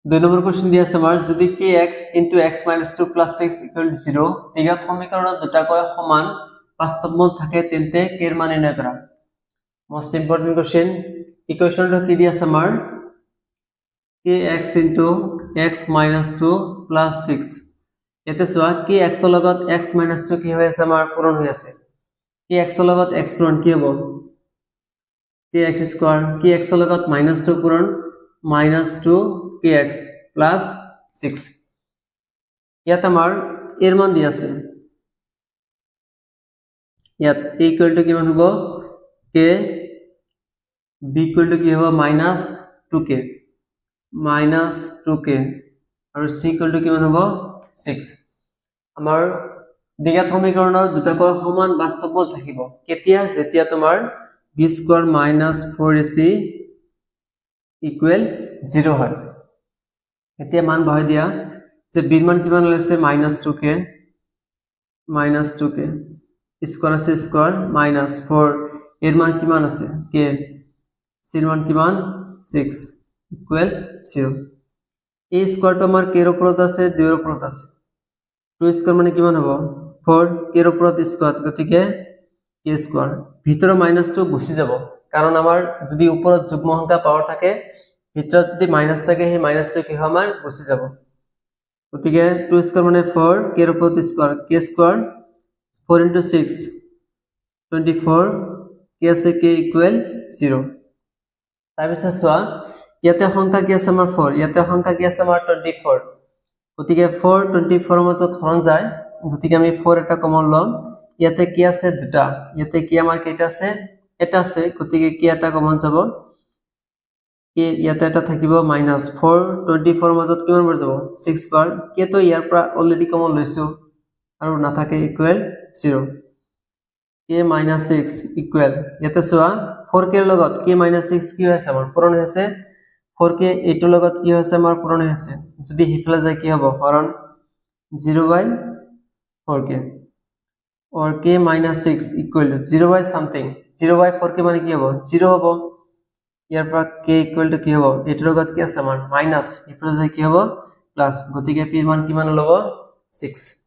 2 number question দি আছে আমাৰ যদি kx into x minus 2 plus 6 equal to 0 জ্ঞাত সমীকৰণত দুটাকৈ সমান বাস্তৱ মূল থাকে তেন্তে k এৰ মান নিৰ্ণয় কৰা মোস্ট ইম্পৰ্টেন্ট কোশ্চেন ইকুৱেশ্যনটো কি দি আছে আমাৰ kx into x minus 2 plus 6 ইয়াতে চোৱা kx ৰ লগত x minus 2 কি হৈ আছে আমাৰ পূৰণ হৈ আছে kx ৰ লগত x পূৰণ কি হ'ব kx স্কয়াৰ kx ৰ লগত -2 পূৰণ -2 kx plus 6 ইয়াত আমাৰ এর মান দি আছে ইয়াত a equal to কিমান হ'ব k b equal to কি হ'ব -2k আৰু c equal to কিমান হ'ব 6 আমাৰ দ্বিঘাত সমীকৰণৰ দুটাকৈ সমান বাস্তৱ মূল থাকিব কেতিয়া যেতিয়া তোমাৰ b স্কয়ার -4ac equal 0 হয় এতিয়া মান বহাই দিয়া যে b মান কিমান লৈছে -2k স্কয়ার আছে স্কয়ার -4 এর মান কিমান আছে k c এর মান কিমান 6 equal 0 a স্কয়ারটো আমাৰ k এৰ ওপৰত আছে 2 এৰ ওপৰত আছে 2 স্কয়াৰ মানে কিমান হ'ব 4 k এৰ ওপৰত স্কয়াৰ গতিকে k স্কয়াৰ ভিতৰৰ -2 গুছি যাব কাৰণ আমাৰ যদি ওপৰত যুগ্ম সংখ্যা পাওয়াৰ থাকে ভিতৰত যদি মাইনাস থাকে সেই -2 কি হয় আমাৰ গুছি যাব গতিকে 2 স্কয়াৰ মানে 4 k এৰ ওপৰত square k square 4 into 6 24 k আছে k equal 0 তাৰপিছত চোৱা ইয়াতে সংখ্যা কি আছে আমাৰ 4 ইয়াতে সংখ্যা কি আছে আমাৰ 24 গতিকে 4 24 এৰ মাজত হৰণ যায় গতিকে আমি 4 এটা কমন লম ইয়াতে কি আছে দুটা ইয়াতে কি আমাৰ কেইটা আছে এটা আছে গতিকে কি এটা কমন যাব কি ইয়াতে এটা থাকিব -4 24 এর মাজত কিমান বৰ যাব 6 বাৰ কি তো ইয়াৰ পৰা অলৰেডি কমন লৈছো আৰু নাথাকে ইকুৱেল 0 k -6 ইকুৱেল ইয়াতে চোৱা 4k এৰ লগত k -6 কি হৈছে আমাৰ পূৰণ হৈছে 4k এইটোৰ লগত কি হৈছে আমাৰ পূৰণ হৈছে যদি হিফলে যায় কি হ'ব হৰণ 0/4k or k -6 equal to 0/something 0/4k মানে কি হ'ব 0 হ'ব ইয়াৰ পৰা k equal to কি হ'ব এইটোৰ লগত কি আছে আমাৰ মাইনাস হিফলে যায় কি হ'ব প্লাস গতিকে p ৰ মান কিমান ল'ব 6